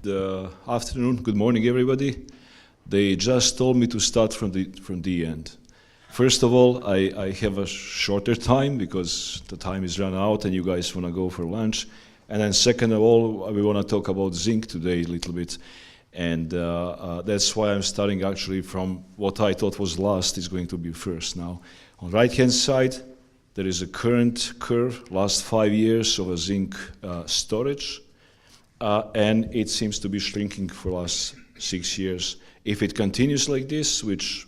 good afternoon, good morning, everybody. They just told me to start from the end. First of all, I have a shorter time because the time is run out and you guys want to go for lunch. And then second of all, we want to talk about zinc today a little bit. And that's why I'm starting actually from what I thought was last is going to be first now. On the right-hand side, there is a current curve, last 5 years of a zinc storage. And it seems to be shrinking for the last 6 years. If it continues like this, which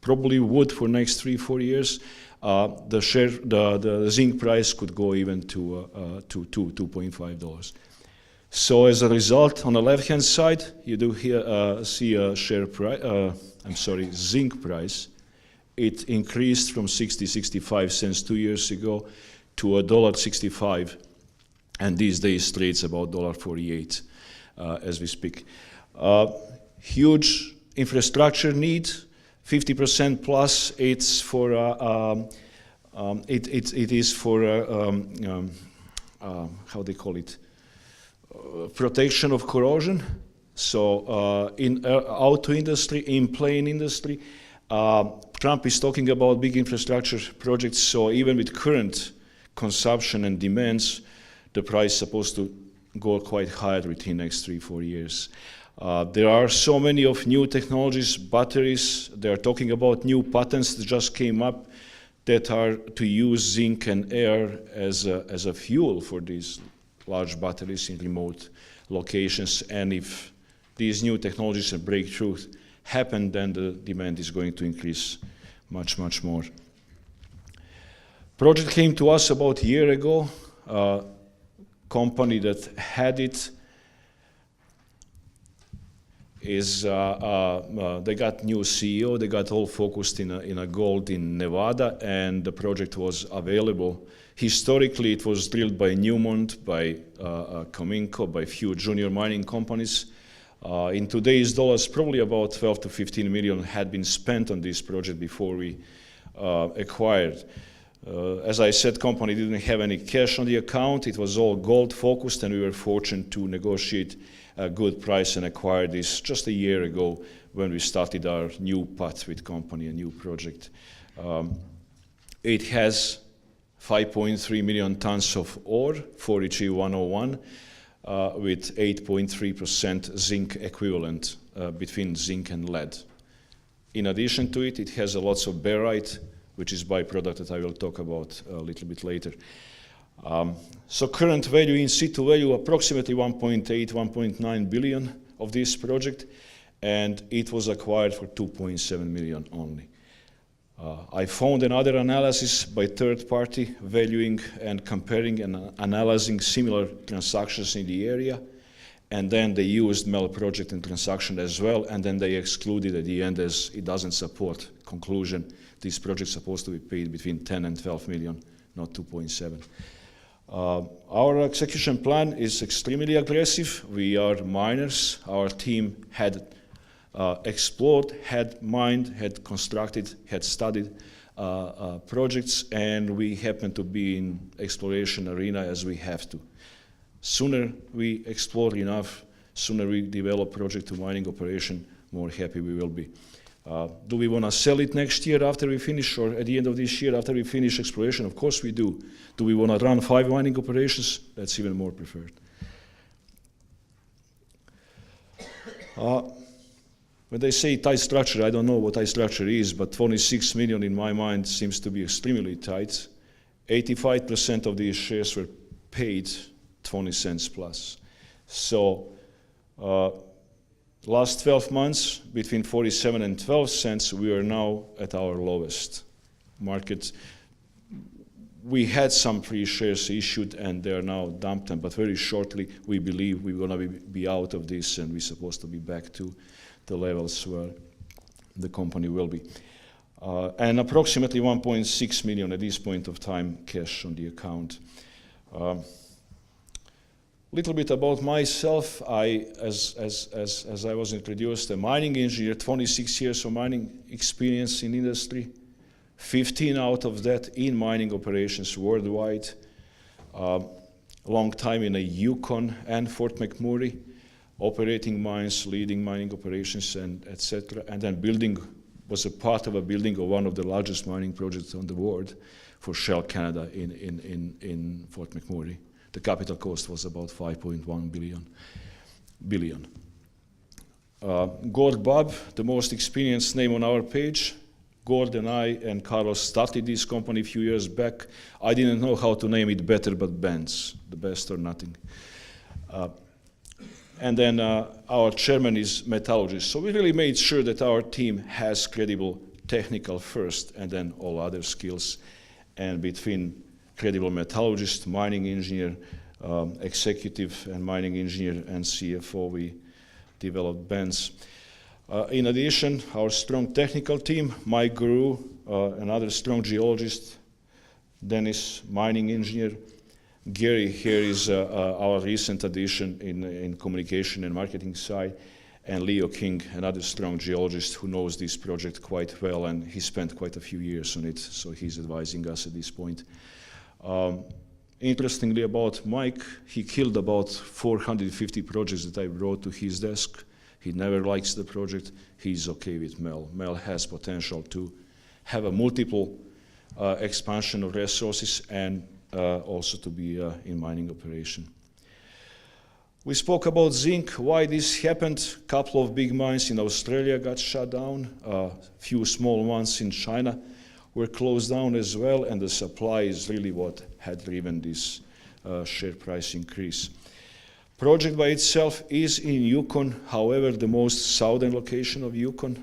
probably would for next 3-4 years, the zinc price could go even to $2.5. So as a result, on the left-hand side, you do here see a zinc price. It increased from 65 cents 2 years ago to $1.65, and these days trades about $1.48 as we speak. Huge infrastructure need, 50% plus. It's for it is for how they call it, protection of corrosion. So in auto industry, in plane industry, Trump is talking about big infrastructure projects. So even with current consumption and demands, the price is supposed to go quite high within the next 3-4 years. There are so many of new technologies, batteries. They are talking about new patents that just came up that are to use zinc and air as a fuel for these large batteries in remote locations. And if these new technologies and breakthroughs happen, then the demand is going to increase much, much more. Project came to us about a year ago. Company that had it is they got new CEO. They got all focused in a gold in Nevada, and the project was available. Historically, it was drilled by Newmont, by Cominco, by few junior mining companies. In today's dollars, probably about 12 to 15 million had been spent on this project before we acquired. As I said, company didn't have any cash on the account. It was all gold focused, and we were fortunate to negotiate a good price and acquire this just a year ago when we started our new path with company, a new project. It has 5.3 million tons of ore, 43101, with 8.3% zinc equivalent between zinc and lead. In addition to it, it has lots of barite, which is byproduct that I will talk about a little bit later. So current value, in situ value, approximately 1.8, 1.9 billion of this project, and it was acquired for 2.7 million only. I found another analysis by third party valuing and comparing and analyzing similar transactions in the area, and then they used Mel Project in transaction as well, and then they excluded at the end as it doesn't support conclusion. This project is supposed to be paid between 10 and 12 million, not 2.7. Our execution plan is extremely aggressive. We are miners. Our team had explored, had mined, had constructed, had studied projects, and we happen to be in exploration arena as we have to. Sooner we explore enough, sooner we develop project to mining operation, more happy we will be. Do we want to sell it next year after we finish, or at the end of this year after we finish exploration? Of course we do. Do we want to run 5 mining operations? That's even more preferred. When they say tight structure, I don't know what tight structure is, but 26 million in my mind seems to be extremely tight. 85% of these shares were paid 20 cents plus. So last 12 months, between 47 and 12 cents, we are now at our lowest market. We had some free shares issued and they are now dumped, but very shortly we believe we're going to be out of this and we're supposed to be back to the levels where the company will be. And approximately 1.6 million at this point of time cash on the account. Little bit about myself. As I was introduced, a mining engineer, 26 years of mining experience in industry, 15 out of that in mining operations worldwide. Long time in a Yukon and Fort McMurray. operating mines, leading mining operations, and etc. And then building was a part of a building of one of the largest mining projects on the world for Shell Canada in Fort McMurray. The capital cost was about 5.1 billion. Gord Bob, the most experienced name on our page. Gord and I and Carlos started this company a few years back. I didn't know how to name it better, but BENZ, the best or nothing. And then our chairman is metallurgist. So we really made sure that our team has credible technical first and then all other skills. And between credible metallurgist, mining engineer, executive and mining engineer and CFO, we developed BENZ. In addition, our strong technical team, Mike Guru, another strong geologist, Dennis, mining engineer. Gary here is our recent addition in communication and marketing side, and Leo King, another strong geologist who knows this project quite well, and he spent quite a few years on it, so he's advising us at this point. Interestingly about Mike, he killed about 450 projects that I brought to his desk. He never likes the project. He's okay with Mel. Mel has potential to have a multiple expansion of resources and also to be in mining operation. We spoke about zinc, why this happened. A couple of big mines in Australia got shut down. A few small ones in China were closed down as well, and the supply is really what had driven this share price increase. Project by itself is in Yukon, however, the most southern location of Yukon,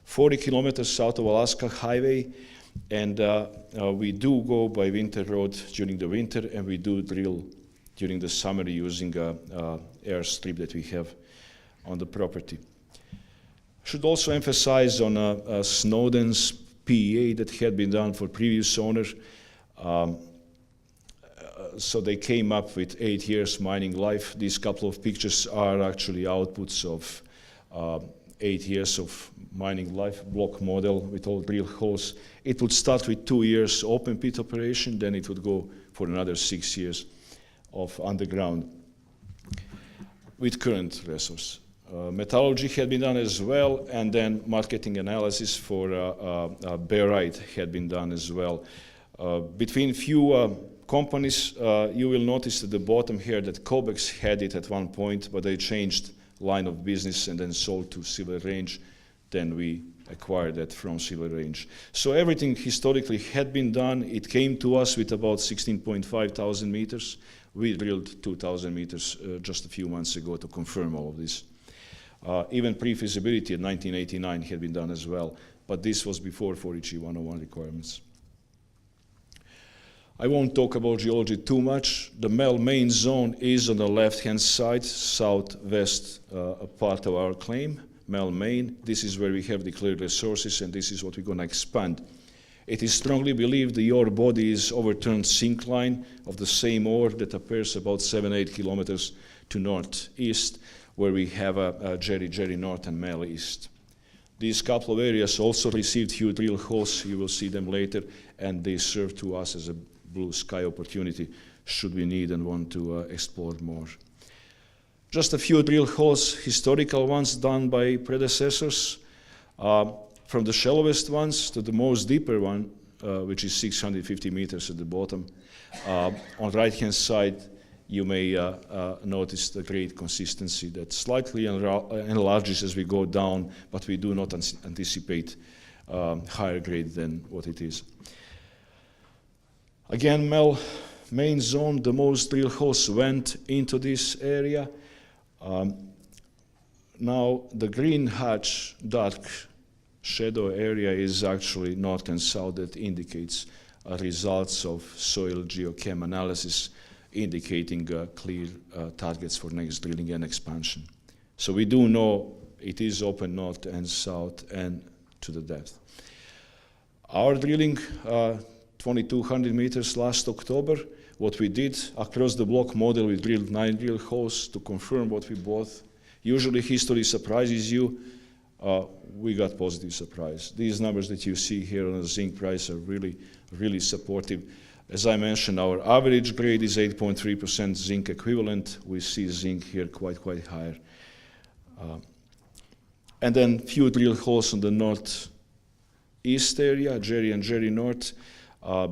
40 kilometers south of Alaska Highway, and we do go by winter road during the winter, and we do drill during the summer using an airstrip that we have on the property. Should also emphasize on Snowden's PEA that had been done for previous owner. So they came up with 8 years mining life. These couple of pictures are actually outputs of 8 years of mining life block model with all drill holes. It would start with 2 years open pit operation, then it would go for another 6 years of underground with current resource. Metallurgy had been done as well, and then marketing analysis for barite had been done as well. Between few companies, you will notice at the bottom here that Cobex had it at one point, but they changed line of business and then sold to Silver Range. Then we acquired that from Silver Range. So everything historically had been done. It came to us with about 16.5 thousand meters. We drilled 2,000 meters just a few months ago to confirm all of this. Even pre-feasibility in 1989 had been done as well, but this was before 4EG 101 requirements. I won't talk about geology too much. The Mel main zone is on the left-hand side, southwest part of our claim, Mel main. This is where we have declared resources, and this is what we're going to expand. It is strongly believed the ore body is overturned syncline of the same ore that appears about 7-8 kilometers to northeast, where we have a Jerry North and Mel East. These couple of areas also received few drill holes. You will see them later, and they serve to us as a blue sky opportunity should we need and want to explore more. Just a few drill holes, historical ones done by predecessors, from the shallowest ones to the most deeper one, which is 650 meters at the bottom. On the right-hand side, you may notice the grade consistency that slightly enlarges as we go down, but we do not anticipate higher grade than what it is. Again, Mel main zone, the most drill holes went into this area. Now the green hatch, dark shadow area is actually north and south. That indicates results of soil geochem analysis indicating clear targets for next drilling and expansion. So we do know it is open north and south and to the depth. Our drilling, 2,200 meters last October. What we did across the block model, we drilled 9 drill holes to confirm what we bought. Usually history surprises you. We got positive surprise. These numbers that you see here on the zinc price are really, really supportive. As I mentioned, our average grade is 8.3% zinc equivalent. We see zinc here quite higher. And then few drill holes on the northeast area, Jerry and Jerry North,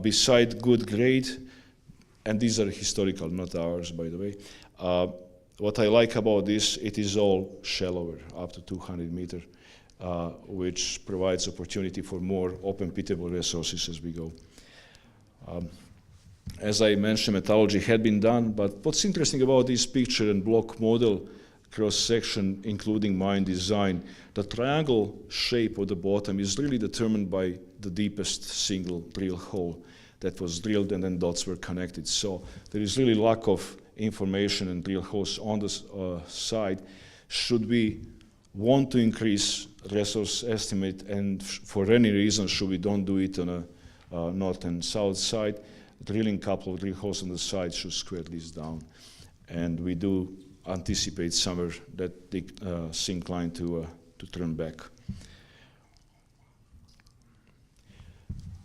beside good grade, and these are historical, not ours, by the way. What I like about this, it is all shallower, up to 200 meters, which provides opportunity for more open pitable resources as we go. As I mentioned, metallurgy had been done, but what's interesting about this picture and block model cross-section, including mine design, the triangle shape of the bottom is really determined by the deepest single drill hole that was drilled and then dots were connected. So there is really lack of information and drill holes on the side. Should we want to increase resource estimate, and for any reason, should we don't do it on a north and south side, drilling a couple of drill holes on the side should square this down. And we do anticipate somewhere that the zinc line to turn back.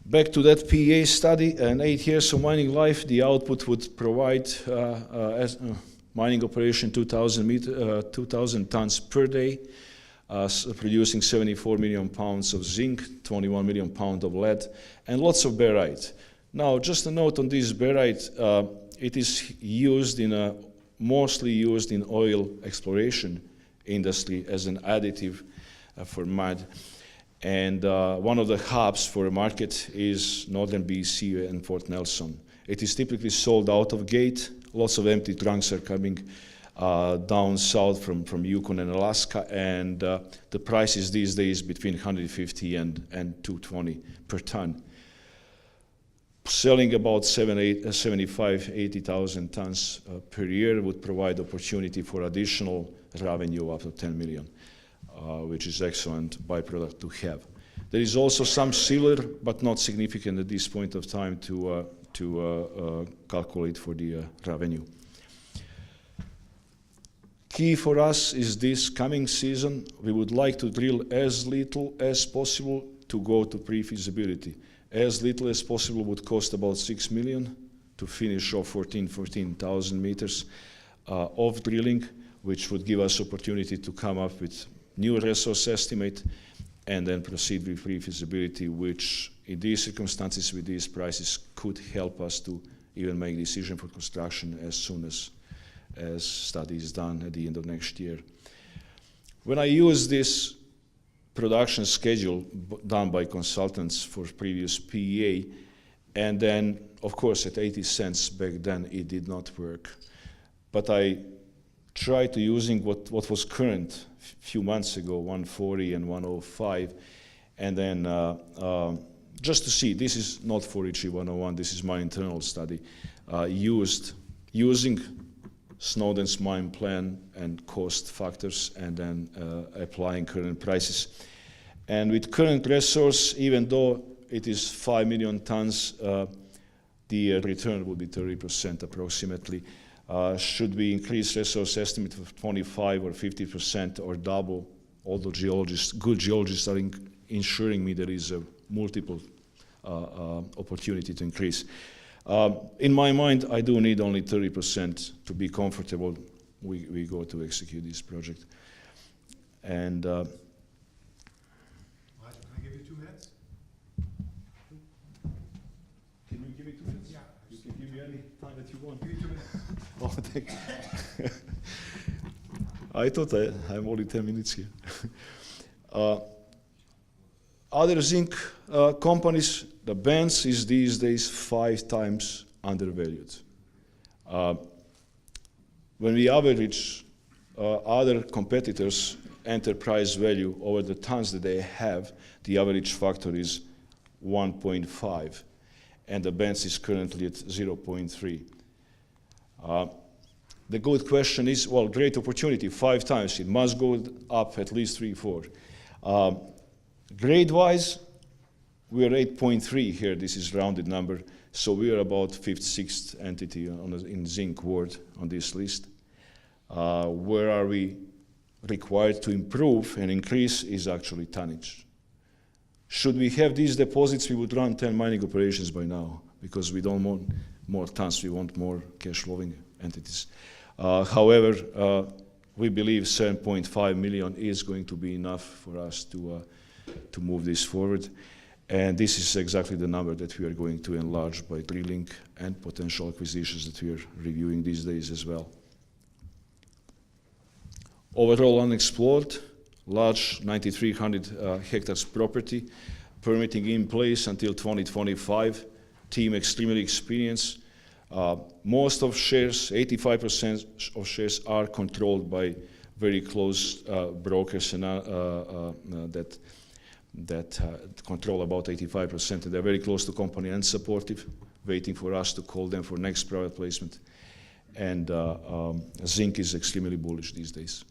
Back to that PEA study, and 8 years of mining life, the output would provide mining operation 2,000 tons per day, producing 74 million pounds of zinc, 21 million pounds of lead, and lots of barite. Now, just a note on this barite, it is used mostly used in oil exploration industry as an additive for mud. And one of the hubs for the market is northern BC and Fort Nelson. It is typically sold out of gate. Lots of empty trunks are coming down south from Yukon and Alaska, and the price is these days between 150 and 220 per ton. Selling about 75, 80,000 tons per year would provide opportunity for additional revenue up to 10 million. Which is excellent byproduct to have. There is also some silver, but not significant at this point of time to calculate for the revenue. Key for us is this coming season, we would like to drill as little as possible to go to pre-feasibility. As little as possible would cost about 6 million to finish off 14,000 meters of drilling, which would give us opportunity to come up with new resource estimate, and then proceed with pre-feasibility, which in these circumstances with these prices could help us to even make decision for construction as soon as study is done at the end of next year. When I use this production schedule done by consultants for previous PEA, and then of course at 80 cents back then it did not work, but I tried to using what was current few months ago, 140 and 105, and then just to see, this is not 43 101, this is my internal study, using Snowden's mine plan and cost factors, and then applying current prices. And with current resource, even though it is 5 million tons, the return will be 30% approximately. Should we increase resource estimate of 25 or 50% or double, all the geologists, good geologists are ensuring me there is a multiple opportunity to increase. In my mind, I do need only 30% to be comfortable. We go to execute this project. And can I give you 2 minutes? Can you give me 2 minutes? Yeah. You can give me any time that you want. Give you 2 minutes. Oh, thank you. I thought I'm only 10 minutes here. Other zinc companies, the BENZ is these days 5 times undervalued. When we average other competitors' enterprise value over the tons that they have, the average factor is 1.5, and the BENZ is currently at 0.3. The good question is, well, great opportunity, 5 times. It must go up at least 3, 4. Grade-wise, we are 8.3 here. This is rounded number. So we are about 5th, 6th entity in zinc world on this list. Where are we required to improve and increase is actually tonnage. Should we have these deposits, we would run 10 mining operations by now, because we don't want more tons, we want more cash flowing entities. However, we believe 7.5 million is going to be enough for us to move this forward. And this is exactly the number that we are going to enlarge by drilling and potential acquisitions that we are reviewing these days as well. Overall unexplored, large 9,300 hectares property, permitting in place until 2025, team extremely experienced. Most of shares, 85% of shares are controlled by very close brokers and that control about 85%. And they're very close to company and supportive, waiting for us to call them for next private placement. And Zinc is extremely bullish these days.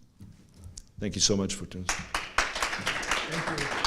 Thank you so much for turning. Thank you.